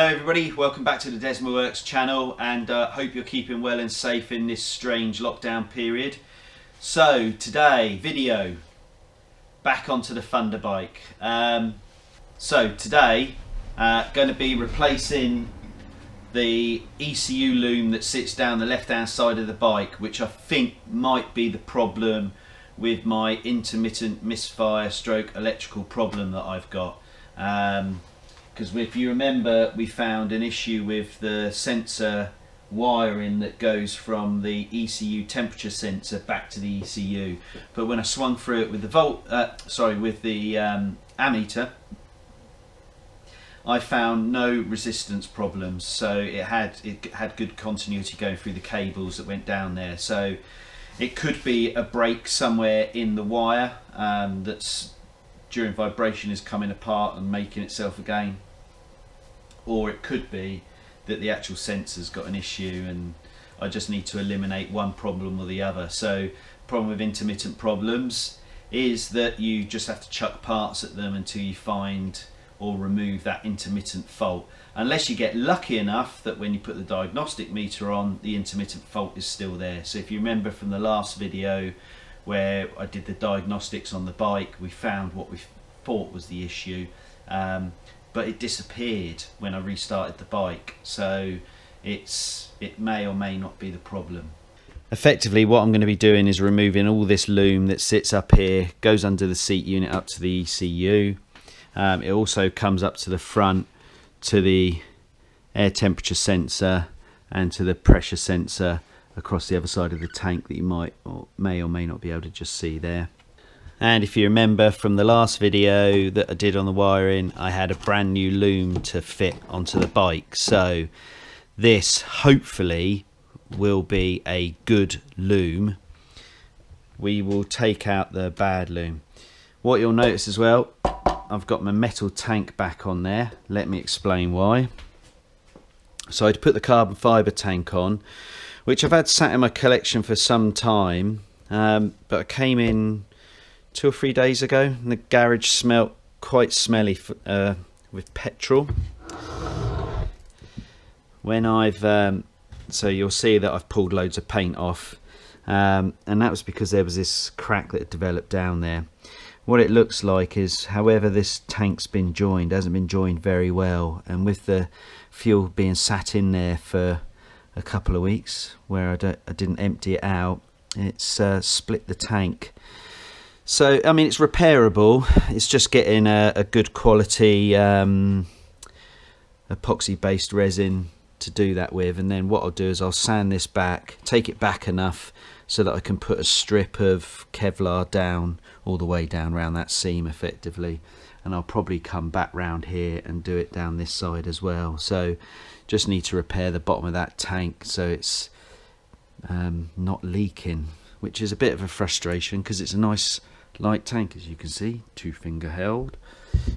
Hello everybody, welcome back to the Desma Works channel, and hope you're keeping well and safe in this strange lockdown period. So today, video, back onto the Thunderbike. So today, going to be replacing the ECU Loom that sits down the left hand side of the bike, which I think might be the problem with my intermittent misfire stroke electrical problem that I've got. Because if you remember, we found an issue with the sensor wiring that goes from the ECU temperature sensor back to the ECU. But when I swung through it with the ammeter, I found no resistance problems. So it had good continuity going through the cables that went down there. So it could be a break somewhere in the wire that's during vibration is coming apart and making itself again, or it could be that the actual sensor's got an issue and I just need to eliminate one problem or the other. So problem with intermittent problems is that you just have to chuck parts at them until you find or remove that intermittent fault, unless you get lucky enough that when you put the diagnostic meter on, the intermittent fault is still there. So if you remember from the last video where I did the diagnostics on the bike, we found what we thought was the issue, but it disappeared when I restarted the bike. So it may or may not be the problem. Effectively, what I'm going to be doing is removing all this loom that sits up here, goes under the seat unit up to the ECU. It also comes up to the front to the air temperature sensor and to the pressure sensor across the other side of the tank that you may or may not be able to just see there. And if you remember from the last video that I did on the wiring, I had a brand new loom to fit onto the bike. So this hopefully will be a good loom. We will take out the bad loom. What you'll notice as well, I've got my metal tank back on there. Let me explain why. So I'd put the carbon fibre tank on, which I've had sat in my collection for some time, but I came in 2 or 3 days ago and the garage smelt quite smelly with petrol. When so you'll see that I've pulled loads of paint off, and that was because there was this crack that had developed down there. What it looks like is, however this tank's been joined, hasn't been joined very well, and with the fuel being sat in there for a couple of weeks where I didn't empty it out, it's split the tank. So I mean, it's repairable. It's just getting a good quality epoxy based resin to do that with, and then what I'll do is I'll sand this back, take it back enough so that I can put a strip of Kevlar down all the way down around that seam effectively, and I'll probably come back round here and do it down this side as well. So just need to repair the bottom of that tank so it's not leaking, which is a bit of a frustration because it's a nice light tank, as you can see, 2-finger held.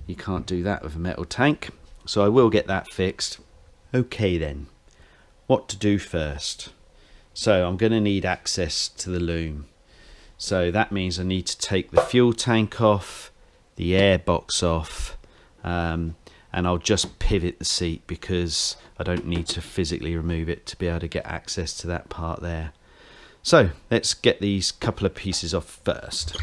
You can't do that with a metal tank, so I will get that fixed. Okay then, what to do first? So I'm going to need access to the loom, so that means I need to take the fuel tank off, the air box off, and I'll just pivot the seat because I don't need to physically remove it to be able to get access to that part there. So let's get these couple of pieces off first.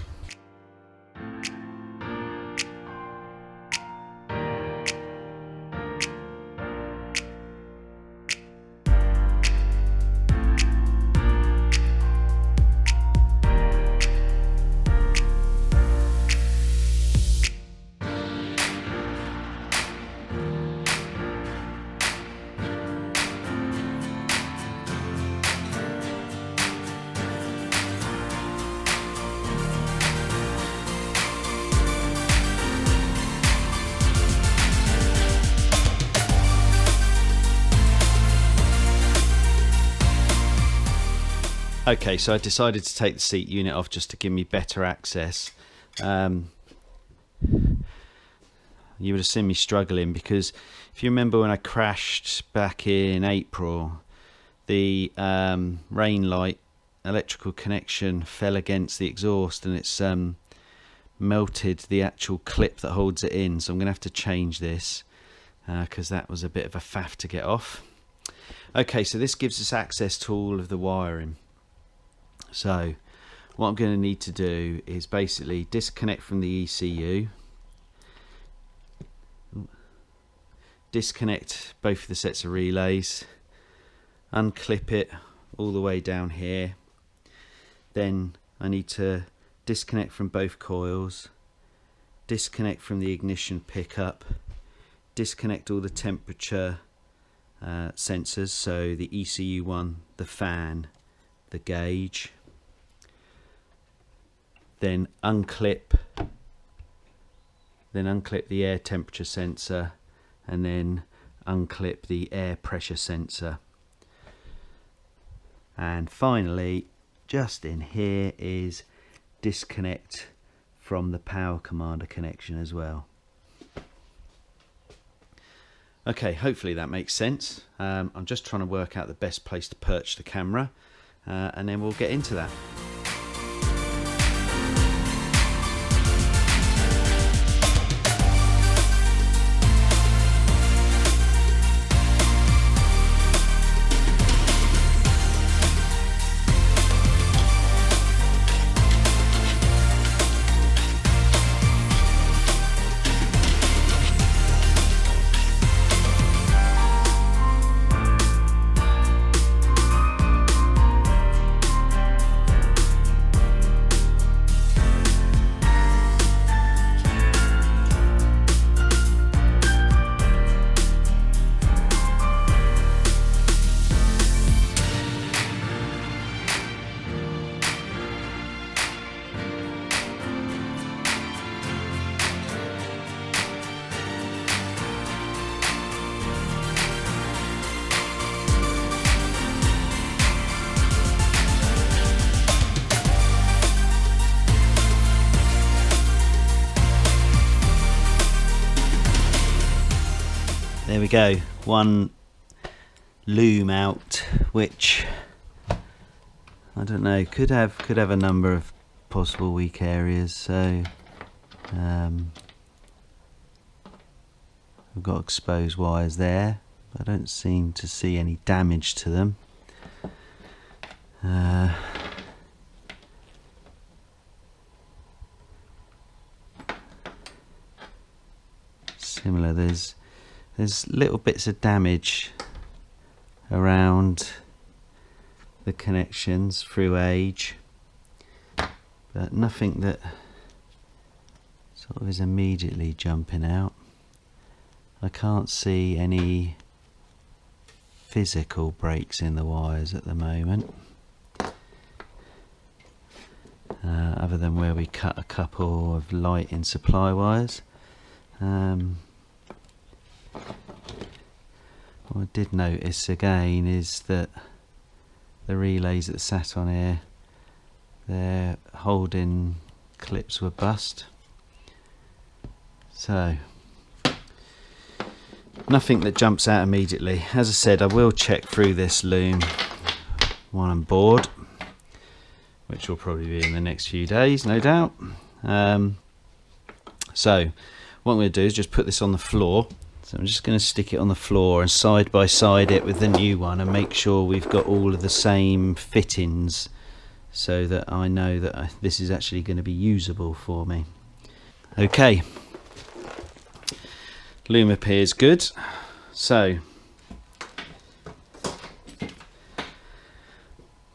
Okay, so I decided to take the seat unit off just to give me better access. You would have seen me struggling because if you remember when I crashed back in April, the rain light electrical connection fell against the exhaust and it's melted the actual clip that holds it in, so I'm going to have to change this. because that was a bit of a faff to get off. Okay, so this gives us access to all of the wiring. So what I'm going to need to do is basically disconnect from the ECU, disconnect both of the sets of relays, unclip it all the way down here. Then I need to disconnect from both coils, disconnect from the ignition pickup, disconnect all the temperature sensors, so the ECU one, the fan, the gauge, then unclip the air temperature sensor, and then unclip the air pressure sensor. And finally, just in here, is disconnect from the power commander connection as well. Okay, hopefully that makes sense. I'm just trying to work out the best place to perch the camera, and then we'll get into that. There we go, one loom out, which I don't know, could have a number of possible weak areas. So we've got exposed wires there. I don't seem to see any damage to them. Similar, there's little bits of damage around the connections through age, but nothing that sort of is immediately jumping out. I can't see any physical breaks in the wires at the moment, other than where we cut a couple of lighting supply wires. What I did notice again is that the relays that sat on here, their holding clips were bust. So nothing that jumps out immediately. As I said, I will check through this loom while I'm bored, which will probably be in the next few days, no doubt. So what I'm going to do is just put this on the floor. So I'm just going to stick it on the floor and side by side it with the new one and make sure we've got all of the same fittings, so that I know that this is actually going to be usable for me. Okay, loom appears good. So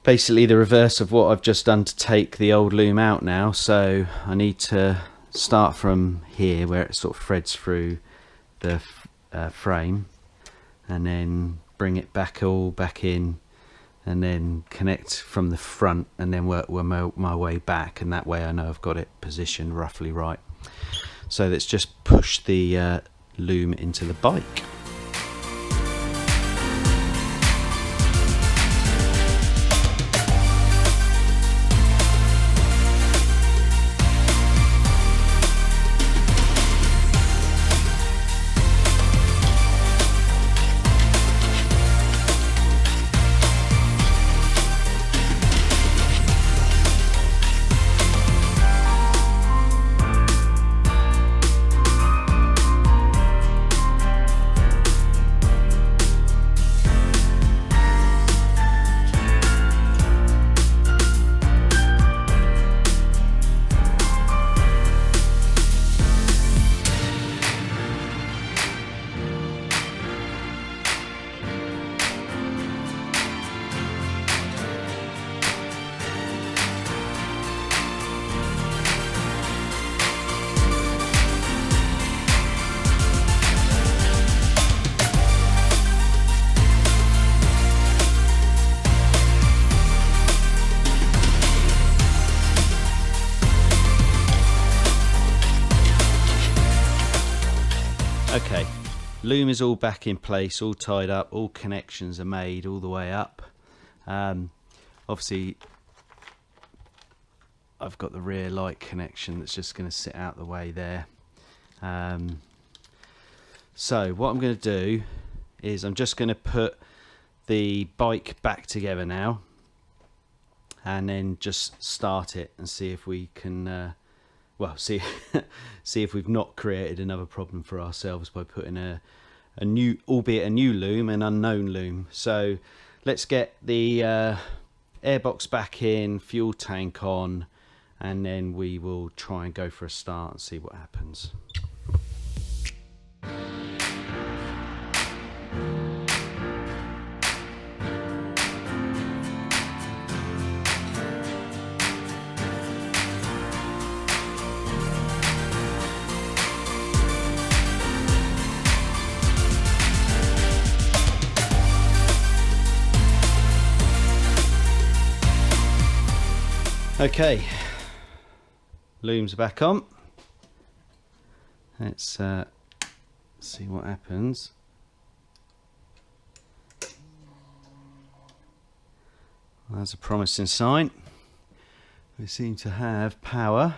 basically the reverse of what I've just done to take the old loom out now. So I need to start from here where it sort of threads through the frame, and then bring it back in, and then connect from the front, and then work my way back, and that way I know I've got it positioned roughly right. So let's just push the loom into the bike. loom is all back in place, all tied up, all connections are made all the way up. Obviously I've got the rear light connection that's just going to sit out the way there. So what I'm going to do is I'm just going to put the bike back together now, and then just start it and see if we can well, see if we've not created another problem for ourselves by putting a new, albeit a new loom, an unknown loom. So let's get the airbox back in, fuel tank on, and then we will try and go for a start and see what happens. Okay, looms are back on. Let's see what happens. Well, that's a promising sign. We seem to have power.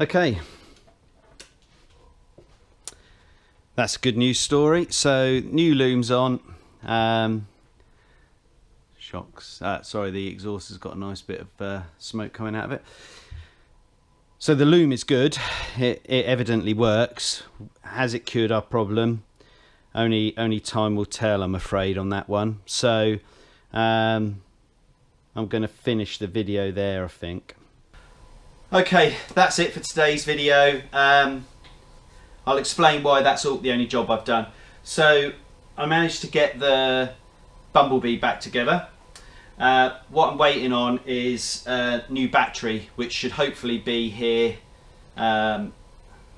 Okay, that's a good news story. So new loom's on. Shocks. Sorry, the exhaust has got a nice bit of smoke coming out of it. So the loom is good. It evidently works. Has it cured our problem? Only time will tell, I'm afraid, on that one. So I'm going to finish the video there, I think. Okay, that's it for today's video. I'll explain why that's the only job I've done. So I managed to get the Bumblebee back together. What I'm waiting on is a new battery, which should hopefully be here. I'm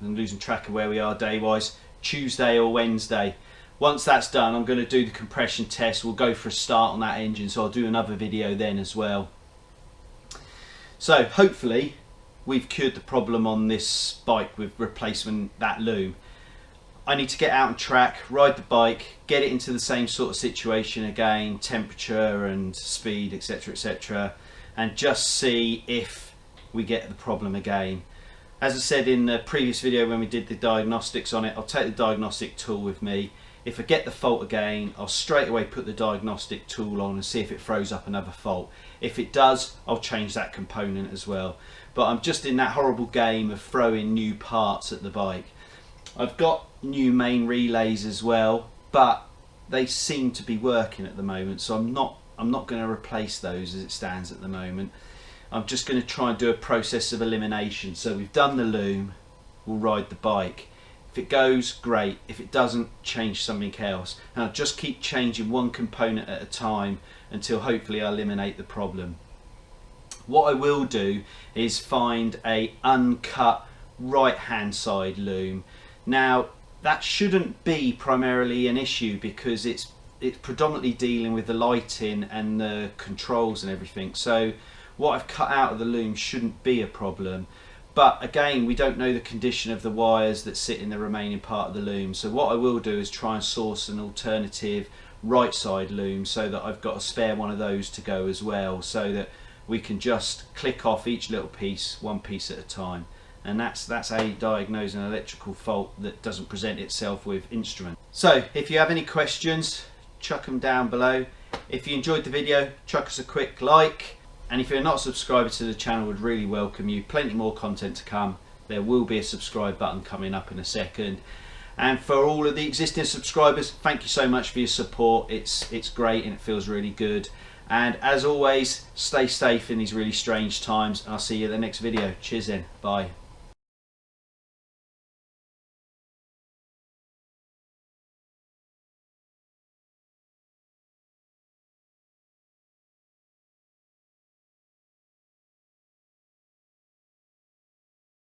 losing track of where we are day-wise. Tuesday or Wednesday. Once that's done, I'm going to do the compression test. We'll go for a start on that engine, so I'll do another video then as well. So hopefully we've cured the problem on this bike with replacing that loom. I need to get out and track, ride the bike, get it into the same sort of situation again, temperature and speed, etc, etc, and just see if we get the problem again. As I said in the previous video when we did the diagnostics on it, I'll take the diagnostic tool with me. If I get the fault again, I'll straight away put the diagnostic tool on and see if it throws up another fault. If it does, I'll change that component as well. But I'm just in that horrible game of throwing new parts at the bike. I've got new main relays as well, but they seem to be working at the moment, so I'm not going to replace those as it stands at the moment. I'm just going to try and do a process of elimination. So we've done the loom, we'll ride the bike. If it goes, great. If it doesn't, change something else. And I'll just keep changing one component at a time until hopefully I eliminate the problem. What I will do is find a uncut right hand side loom. Now that shouldn't be primarily an issue because it's predominantly dealing with the lighting and the controls and everything. So what I've cut out of the loom shouldn't be a problem. But again, we don't know the condition of the wires that sit in the remaining part of the loom. So what I will do is try and source an alternative right side loom so that I've got a spare one of those to go as well, so that we can just click off each little piece, one piece at a time. And that's how you diagnose an electrical fault that doesn't present itself with instrument. So if you have any questions, chuck them down below. If you enjoyed the video, chuck us a quick like. And if you're not a subscriber to the channel, would really welcome you. Plenty more content to come. There will be a subscribe button coming up in a second. And for all of the existing subscribers, thank you so much for your support. It's great and it feels really good. And as always, stay safe in these really strange times. I'll see you in the next video. Cheers then. Bye.